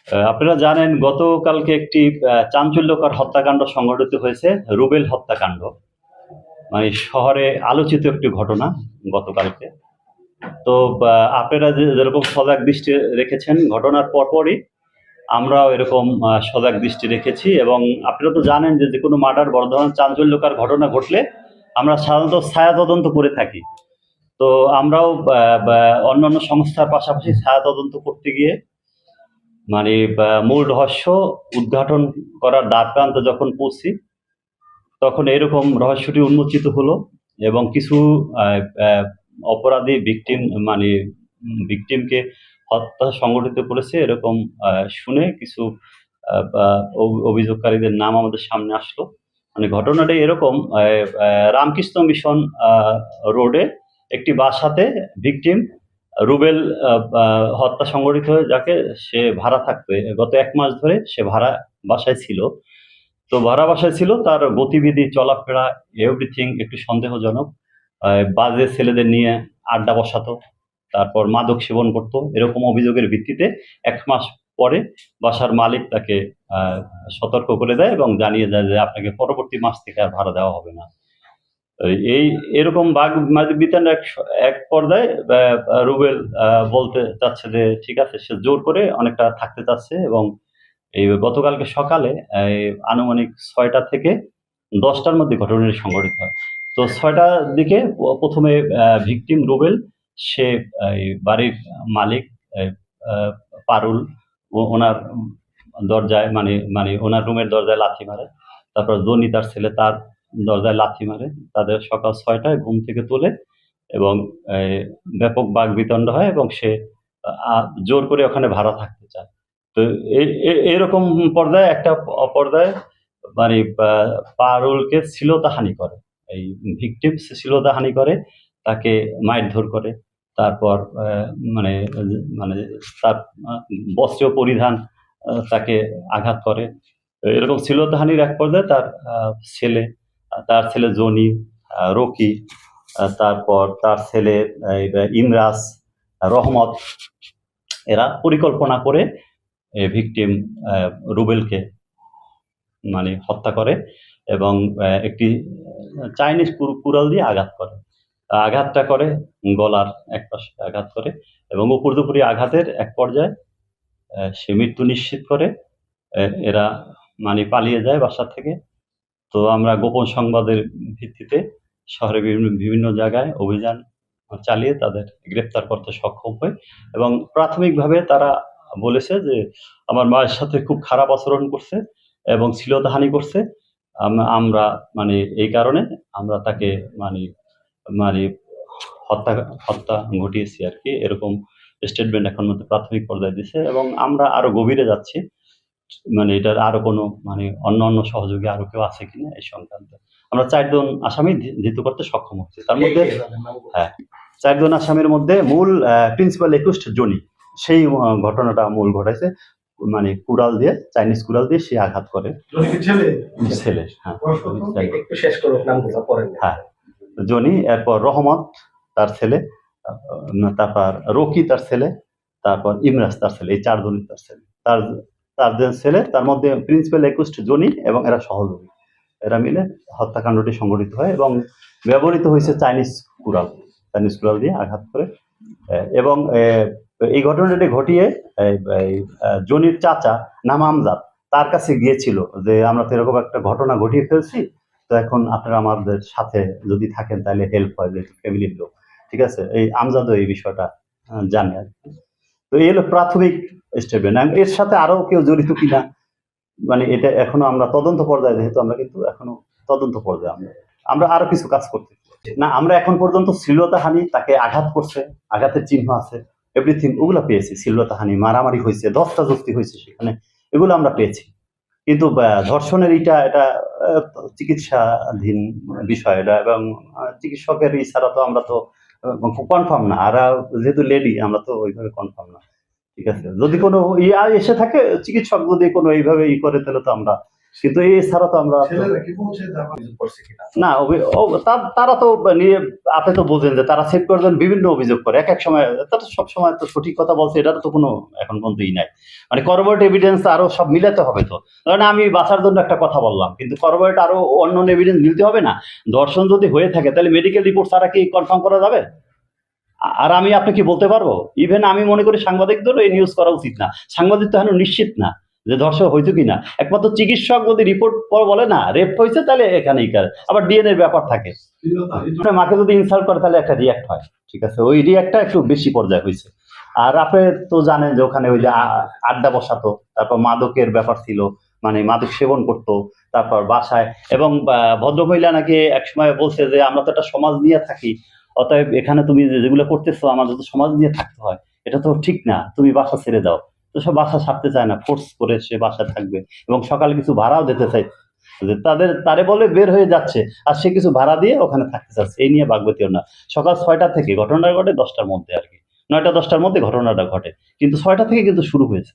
আপনারা জানেন গতকালকে একটি চাঞ্চল্যকর হত্যাকাণ্ড সংঘটিত হয়েছে, রুবেল হত্যাকাণ্ড। মানে শহরে আলোচিত একটি ঘটনা গতকালকে। তো আপনারা যেরকম সজাগ দৃষ্টি রেখেছেন ঘটনার পরপরই আমরাও এরকম সজাগ দৃষ্টি রেখেছি। এবং আপনারা তো জানেন যে যেকোনো মার্ডার বড় ধরনের চাঞ্চল্যকর ঘটনা ঘটলে আমরা সাধারণত ছায়া তদন্ত করে থাকি। তো আমরাও অন্যান্য সংস্থার পাশাপাশি ছায়া তদন্ত করতে গিয়ে মানে মূল রহস্য উদ্ঘাটন করার দ্বারপ্রান্তে যখন পৌঁছি, তখন এরকম রহস্যটি উন্মোচিত হলো এবং কিছু অপরাধী মানে ভিকটিমকে হত্যা সংগঠিত করেছে এরকম শুনে কিছু অভিযোগকারীদের নাম আমাদের সামনে আসলো। মানে ঘটনাটা এরকম, রামকৃষ্ণ মিশন রোডে একটি বাসাতে ভিকটিম রুবেল হত্যা সংগঠিত হয়ে যাকে সে ভাড়া থাকতো, গত 1 মাস ধরে সে ভাড়া বাসায় ছিল। তো ভাড়া বাসায় ছিল, তার গতিবিধি চলাফেরা এভরিথিং একটু সন্দেহজনক। বাজে ছেলেদের নিয়ে আড্ডা বসাতো, তারপর মাদক সেবন করতো। এরকম অভিযোগের ভিত্তিতে 1 মাস পরে বাসার মালিক তাকে সতর্ক করে দেয় এবং জানিয়ে দেয় যে আপনাকে পরবর্তী মাস থেকে আর ভাড়া দেওয়া হবে না। এই এরকম বাগ বিতান এক পর্যায়ে রুবেল বলতে চাচ্ছে যে ঠিক আছে, সে জোর করে অনেকটা থাকতে চাচ্ছে। এবং এই গতকালকে সকালে আনুমানিক 6টা থেকে 10টার মধ্যে ঘটনাটি সংঘটিত হয়। তো 6টার দিকে প্রথমে ভিকটিম রুবেল সে বাড়ির মালিক পারুল ওনার দরজায় মানে মানে ওনার রুমের দরজায় লাথি মারে। তারপর জনি তার ছেলে তার দরজায় লাথি মারে। তাদের সকাল 6টায় ঘুম থেকে তোলে এবং ব্যাপক বাকবিতণ্ড হয় এবং সে জোর করে ওখানে ভাড়া থাকতে চায়। তো এরকম পর্যায়ে একটা পর্যায়ে মানে পারুলকে শ্লীলতাহানি করে। এই ভিকটিম শ্লীলতাহানি করে, তাকে মারধর করে। তারপর মানে মানে তার বস্ত্র পরিধান তাকে আঘাত করে। এরকম শ্লীলতাহানির এক পর্যায়ে তার ছেলে জনি, রকি, তারপর তার ছেলে ইমরাজ, রহমত, এরা পরিকল্পনা করে ভিকটিম রুবেলকে মানে হত্যা করে এবং একটি চাইনিজ কুড়াল দিয়ে আঘাত করে। আঘাতটা করে গলার এক পাশে আঘাত করে এবং উপর্যুপরি আঘাতের এক পর্যায়ে সে মৃত্যু নিশ্চিত করে। এরা মানে পালিয়ে যায় বাসা থেকে। তো আমরা গোপন সংবাদের ভিত্তিতে শহরে বিভিন্ন জায়গায় অভিযান চালিয়ে তাদের গ্রেপ্তার করতে সক্ষম হই এবং প্রাথমিকভাবে তারা বলেছে যে আমার মায়ের সাথে খুব খারাপ আচরণ করছে এবং শ্লীলতাহানি করছে। আমরা মানে এই কারণে আমরা তাকে মানে মানে হত্যা হত্যা ঘটিয়েছি আর কি, এরকম স্টেটমেন্ট এখন মধ্যে প্রাথমিক পর্যায়ে দিছে। এবং আমরা আরো গভীরে যাচ্ছি, মানে এটার আরো কোনো মানে অন্য সহযোগী আরো কেউ আছে কিনা এই সংক্রান্ত। আমরা 4 জন আসামি ধৃত করতে সক্ষম হচ্ছি। তার মধ্যে হ্যাঁ, 4 জন আসামির মধ্যে মূল প্রিন্সিপাল একুস্ট জনি সেই ঘটনাটা মূল ঘটাইছে। মানে কুড়াল দিয়ে, চাইনিজ কুড়াল দিয়ে সে আঘাত করে। ছেলে, হ্যাঁ একটু শেষ করুন নামগুলো পরে। হ্যাঁ, জনি, এরপর রহমত তার ছেলে, তারপর রকি তার ছেলে, তারপর ইমরাজ তার ছেলে। এই 4 জনই তার ছেলে। তার যে ছেলে তার মধ্যে প্রিন্সিপাল একুস্ট জনি এবং এরা সহযোগী, এরা মিলে হত্যাকাণ্ডটি সংঘটিত হয় এবং ব্যবহৃত হয়েছে চাইনিজ কুড়াল দিয়ে আঘাত করে। এবং এই ঘটনাটি ঘটিয়ে জনির চাচা নাম আমজাদ তার কাছে গিয়েছিল যে আমরা তো এরকম একটা ঘটনা ঘটিয়ে ফেলছি, তো এখন আপনারা আমাদের সাথে যদি থাকেন তাহলে হেল্প হয়, যে ফ্যামিলির লোক। ঠিক আছে, এই আমজাদও এই বিষয়টা জানে আর কি। তো এই হলো প্রাথমিক স্টেটমেন্ট। এর সাথে আরো কেউ জড়িত কিনা মানে এটা এখনো আমরা তদন্ত পর্যায়ে, যেহেতু আমরা কিন্তু এখনো তদন্ত পর্যায়ে, আমরা আরো কিছু কাজ করতে না। আমরা এখন পর্যন্ত শ্লীলতাহানি, তাকে আঘাত করছে, আঘাতের চিহ্ন আছে, এভরিথিং ওগুলো পেয়েছি। শ্লীলতাহানি, মারামারি হয়েছে, ধস্তাধস্তি হয়েছে সেখানে, এগুলো আমরা পেয়েছি। কিন্তু ধর্ষণের এটা চিকিৎসাধীন বিষয় এটা, এবং চিকিৎসকের ছাড়া তো আমরা তো কনফার্ম না। আর যেহেতু লেডি, আমরা তো ওইভাবে কনফার্ম না। ঠিক আছে, যদি কোনো এসে থাকে চিকিৎসক যদি কোনো এইভাবে করে তাহলে তো আমরা কিন্তু এছাড়া তো আমরা অভিযোগ করছে কিনা? না তারা তো নিয়ে আপনি তো বোঝেন যে তারা সেভ করবেন বিভিন্ন অভিযোগ করে এক এক সময়, তারা সব সময় তো সঠিক কথা বলছে এটার তো কোনো এখন পর্যন্তই নাই। মানে করবোরেট এভিডেন্স আরো সব মিলাতে হবে তো, ধরেন আমি বাঁচার জন্য একটা কথা বললাম কিন্তু করবোরেট আরো অন্য এভিডেন্স মিলতে হবে না। দর্শন যদি হয়ে থাকে তাহলে মেডিকেল রিপোর্ট ছাড়া কি কনফার্ম করা যাবে? আর আমি আপনি কি বলতে পারবো? ইভেন আমি মনে করি সাংবাদিকদেরও এই নিউজ করা উচিত না। সাংবাদিক তো এখন নিশ্চিত না যে ধর্ষণ হইতো কিনা। একমাত্র চিকিৎসক যদি রিপোর্ট বলে না রেপ হয়েছে তাহলে এখানেই কার, আবার ডিএনএ এর ব্যাপার থাকে। মাকে যদি ইনসাল্ট করে তাহলে একটা রিয়াক্ট হয়, ঠিক আছে, ওই রিয়াক্টটা একটু বেশি পর্যায়ে হয়েছে। আর আপনি তো জানেন যে ওখানে ওই যে আড্ডা বসাতো, তারপর মাদকের ব্যাপার ছিল, মানে মাদক সেবন করতো, তারপর বাসায়, এবং ভদ্রমহিলা নাকি একসময় বলছে যে আমরা তো একটা সমাজ নিয়ে থাকি, অতএব এখানে তুমি যেগুলো করতেছো আমাদের তো সমাজ নিয়ে থাকতে হয়, এটা তো ঠিক না, তুমি বাসা ছেড়ে দাও। তো সব বাসা ছাড়তে চায় না, ফোর্স করে সে বাসায় থাকবে এবং সকালে কিছু ভাড়াও দিতে চাই, যে তারে বলে বের হয়ে যাচ্ছে আর সে কিছু ভাড়া দিয়ে ওখানে থাকতে চাচ্ছে। এই নিয়ে বাগবতীয় না। সকাল 6টা থেকে ঘটনাটা ঘটে 10টার মধ্যে আর কি, 9টা 10টার মধ্যে ঘটনাটা ঘটে, কিন্তু 6টা থেকে কিন্তু শুরু হয়েছে।